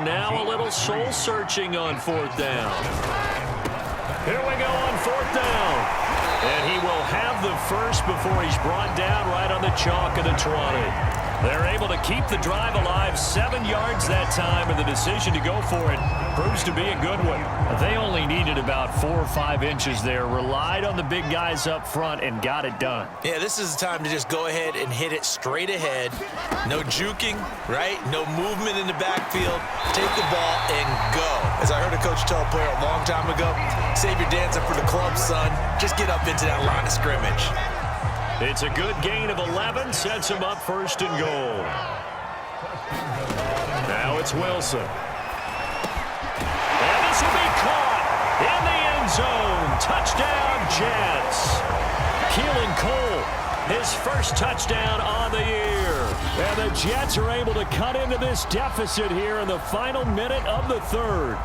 now a little soul-searching on fourth down. Here we go on fourth down. And he will have the first before he's brought down right on the chalk of the 20. They're able to keep the drive alive, 7 yards that time, and the decision to go for it proves to be a good one. They only needed about 4 or 5 inches there, relied on the big guys up front, and got it done. Yeah, this is the time to just go ahead and hit it straight ahead. No juking, right? No movement in the backfield. Take the ball and go. As I heard a coach tell a player a long time ago, save your dancing for the club, son. Just get up into that line of scrimmage. It's a good gain of 11, sets him up first and goal. Now it's Wilson. And this will be caught in the end zone. Touchdown, Jets. Keelan Cole, his first touchdown on the year. And the Jets are able to cut into this deficit here in the final minute of the third.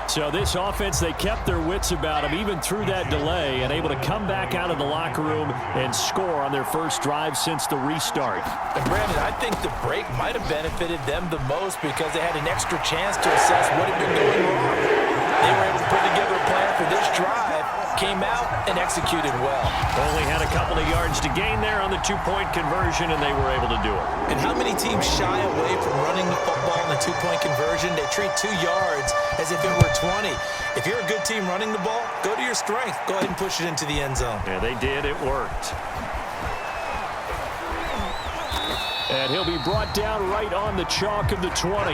So this offense, they kept their wits about them even through that delay and able to come back out of the locker room and score on their first drive since the restart. And Brandon, I think the break might have benefited them the most because they had an extra chance to assess what had been going wrong. They were able to put together a plan for this drive, came out and executed well. Only had a couple of yards to gain there on the two-point conversion, and they were able to do it. And how many teams shy away from running the football in the two-point conversion? They treat 2 yards as if it were 20. If you're a good team running the ball, go to your strength. Go ahead and push it into the end zone. Yeah, they did. It worked. And he'll be brought down right on the chalk of the 20.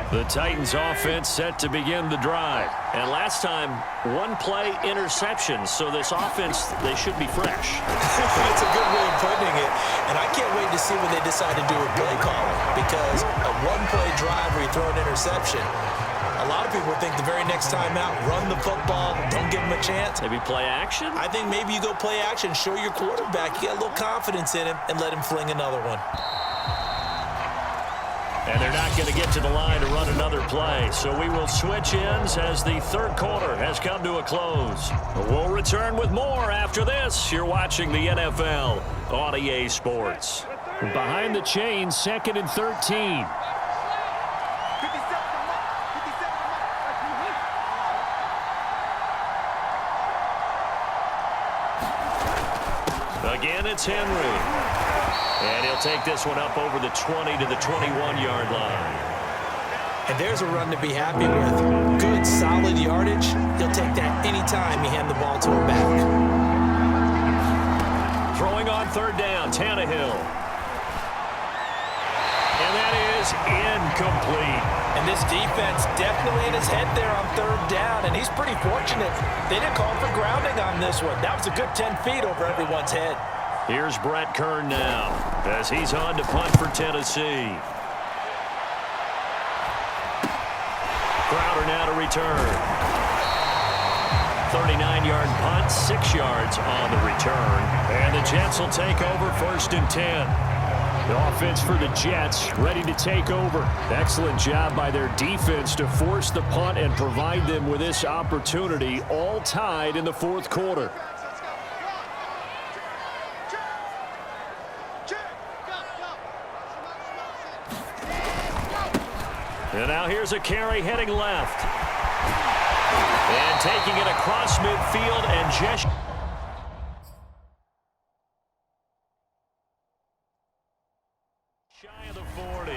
The Titans offense set to begin the drive. And last time, 1-play interception. So this offense, they should be fresh. That's a good way of putting it. And I can't wait to see when they decide to do a play calling. Because a 1-play drive where you throw an interception, a lot of people think the very next time out, run the football, don't give them a chance. Maybe play action? I think maybe you go play action, show your quarterback you got a little confidence in him, and let him fling another one. And they're not going to get to the line to run another play. So we will switch ends as the third quarter has come to a close. We'll return with more after this. You're watching the NFL on EA Sports. Behind the chains, 2nd and 13. Again, it's Henry. And he'll take this one up over the 20 to the 21-yard line. And there's a run to be happy with. Good, solid yardage. He'll take that anytime you hand the ball to him back. Throwing on third down, Tannehill. And that is incomplete. And this defense definitely in his head there on third down, and he's pretty fortunate. They didn't call for grounding on this one. That was a good 10 feet over everyone's head. Here's Brett Kern now as he's on to punt for Tennessee. Crowder now to return. 39-yard punt, 6 yards on the return. And the Jets will take over 1st and 10. The offense for the Jets ready to take over. Excellent job by their defense to force the punt and provide them with this opportunity, all tied in the 4th quarter. And now here's a carry heading left. And taking it across midfield and just shy of the 40.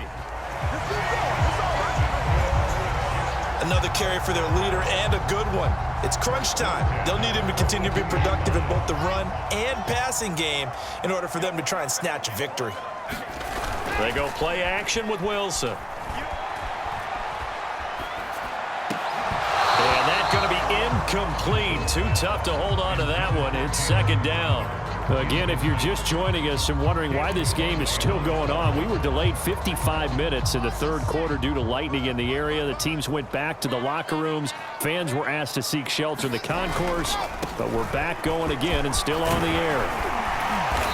Another carry for their leader and a good one. It's crunch time. They'll need him to continue to be productive in both the run and passing game in order for them to try and snatch a victory. They go play action with Wilson. And that's going to be incomplete. Too tough to hold on to that one. It's 2nd down. Again, if you're just joining us and wondering why this game is still going on, we were delayed 55 minutes in the third quarter due to lightning in the area. The teams went back to the locker rooms. Fans were asked to seek shelter in the concourse, but we're back going again and still on the air.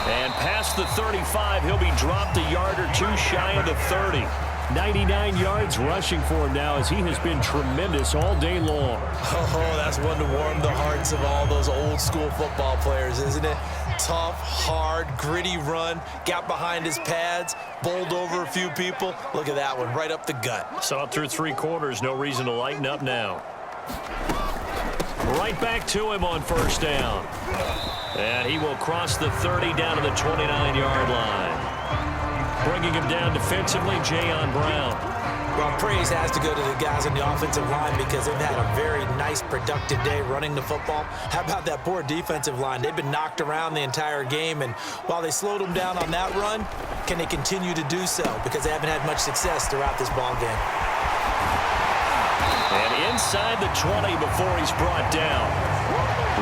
And past the 35, he'll be dropped a yard or two shy of the 30. 99 yards rushing for him now as he has been tremendous all day long. Oh, that's one to warm the hearts of all those old school football players, isn't it? Tough, hard, gritty run, got behind his pads, bowled over a few people. Look at that one, right up the gut. Saw through three quarters, no reason to lighten up now. Right back to him on first down. And he will cross the 30 down to the 29-yard line. Bringing him down defensively, Jayon Brown. Well, praise has to go to the guys on the offensive line because they've had a very nice, productive day running the football. How about that poor defensive line? They've been knocked around the entire game, and while they slowed them down on that run, can they continue to do so? Because they haven't had much success throughout this ball game. And inside the 20 before he's brought down.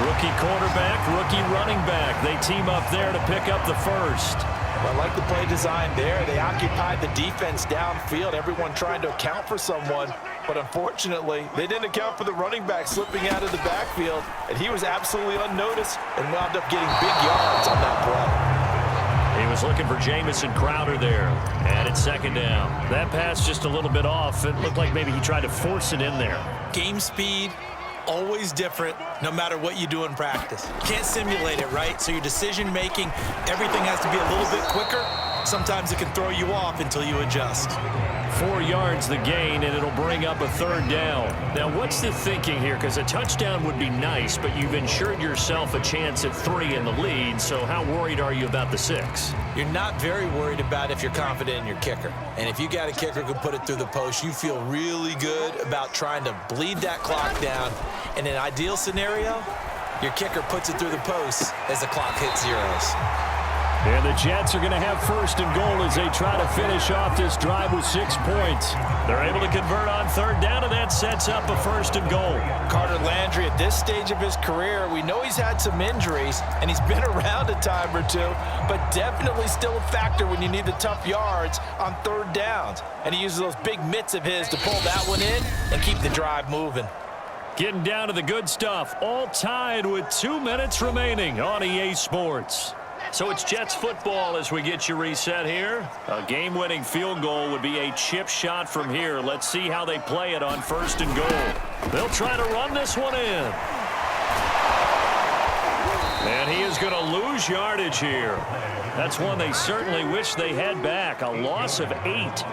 Rookie quarterback, rookie running back. They team up there to pick up the first. I like the play design there. They occupied the defense downfield, everyone trying to account for someone. But unfortunately, they didn't account for the running back slipping out of the backfield, and he was absolutely unnoticed and wound up getting big yards on that play. He was looking for Jamison Crowder there. And it's second down. That pass just a little bit off. It looked like maybe he tried to force it in there. Game speed, always different, no matter what you do in practice. Can't simulate it, right? So your decision-making, everything has to be a little bit quicker. Sometimes it can throw you off until you adjust. 4 yards the gain, and it'll bring up a third down. Now, what's the thinking here? Because a touchdown would be nice, but you've ensured yourself a chance at 3 in the lead, so how worried are you about the 6? You're not very worried about if you're confident in your kicker. And if you got a kicker who can put it through the post, you feel really good about trying to bleed that clock down. In an ideal scenario, your kicker puts it through the post as the clock hits zeros. And the Jets are going to have first and goal as they try to finish off this drive with 6 points. They're able to convert on third down, and that sets up a first and goal. Carter Landry, at this stage of his career, we know he's had some injuries, and he's been around a time or two, but definitely still a factor when you need the tough yards on third downs. And he uses those big mitts of his to pull that one in and keep the drive moving. Getting down to the good stuff, all tied with 2 minutes remaining on EA Sports. So it's Jets football as we get you reset here. A game-winning field goal would be a chip shot from here. Let's see how they play it on first and goal. They'll try to run this one in. And he is going to lose yardage here. That's one they certainly wish they had back. A loss of 8.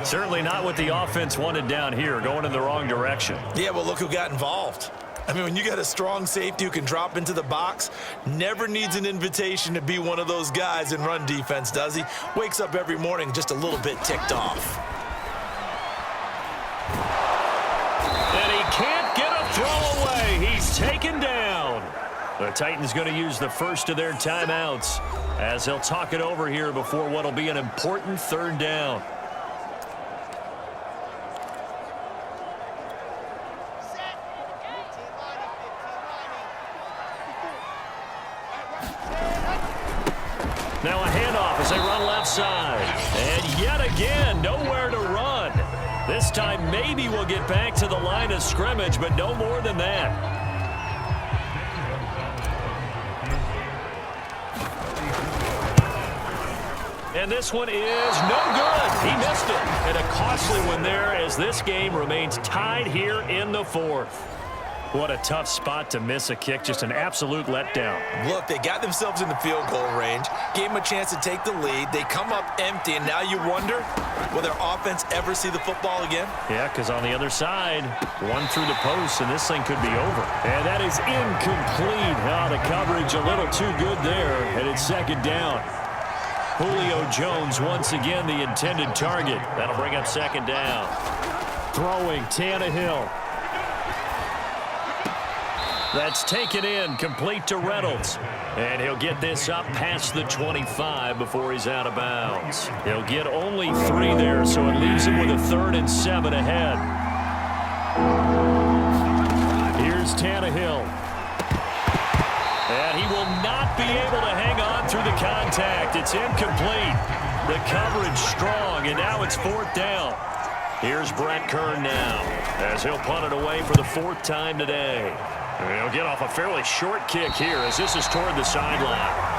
Certainly not what the offense wanted down here, going in the wrong direction. Yeah, well, look who got involved. I mean, when you got a strong safety who can drop into the box, never needs an invitation to be one of those guys in run defense, does he? Wakes up every morning just a little bit ticked off. And he can't get a throw away. He's taken down. The Titans going to use the first of their timeouts as they'll talk it over here before what will be an important third down. Now a handoff as they run left side. And yet again, nowhere to run. This time maybe we'll get back to the line of scrimmage, but no more than that. And this one is no good. He missed it. And a costly one there as this game remains tied here in the fourth. What a tough spot to miss a kick. Just an absolute letdown. Look, they got themselves in the field goal range, gave them a chance to take the lead. They come up empty, and now you wonder, will their offense ever see the football again? Yeah, because on the other side, one through the post, and this thing could be over. And that is incomplete. Oh, the coverage a little too good there, and it's second down. Julio Jones once again the intended target. That'll bring up second down. Throwing Tannehill. That's taken in, complete to Reynolds. And he'll get this up past the 25 before he's out of bounds. He'll get only 3 there, so it leaves him with a 3rd and 7 ahead. Here's Tannehill. And he will not be able to hang on contact. It's incomplete. The coverage strong, and now it's 4th down. Here's Brett Kern now, as he'll punt it away for the 4th time today. And he'll get off a fairly short kick here, as this is toward the sideline.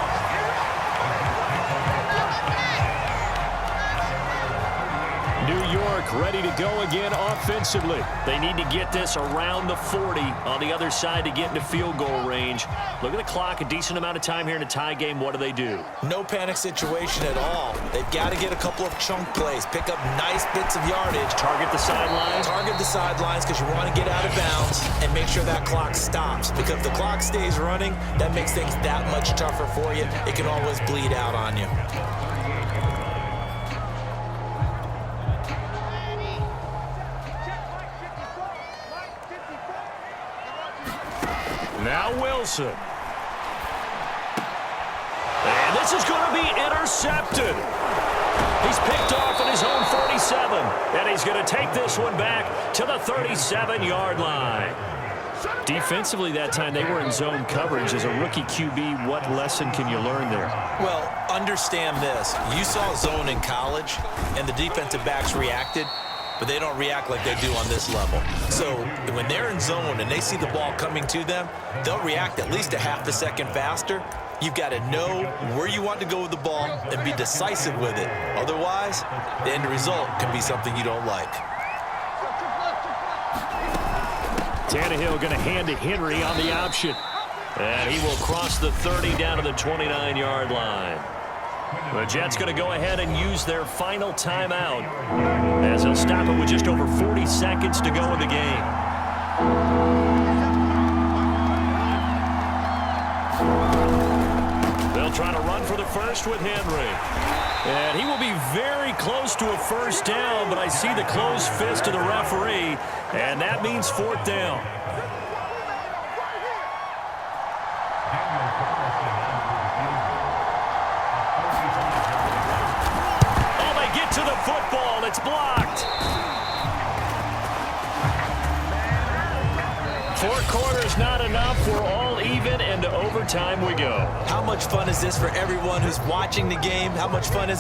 New York ready to go again offensively. They need to get this around the 40 on the other side to get into field goal range. Look at the clock, a decent amount of time here in a tie game. What do? No panic situation at all. They've got to get a couple of chunk plays, pick up nice bits of yardage. Target the sidelines. Target the sidelines because you want to get out of bounds and make sure that clock stops. Because if the clock stays running, that makes things that much tougher for you. It can always bleed out on you. Now Wilson. And this is going to be intercepted. He's picked off at his own 47. And he's going to take this one back to the 37-yard line. Defensively that time, they were in zone coverage. As a rookie QB, what lesson can you learn there? Well, understand this. You saw zone in college, and the defensive backs reacted, but they don't react like they do on this level. So when they're in zone and they see the ball coming to them, they'll react at least a half a second faster. You've got to know where you want to go with the ball and be decisive with it. Otherwise, the end result can be something you don't like. Tannehill going to hand to Henry on the option. And he will cross the 30 down to the 29-yard line. The Jets going to go ahead and use their final timeout, as they'll stop it with just over 40 seconds to go in the game. They'll try to run for the first with Henry. And he will be very close to a first down, but I see the closed fist of the referee, and that means 4th down. To the football, it's blocked. 4 quarters not enough. We're all even, and to overtime we go. How much fun is this for everyone who's watching the game? How much fun is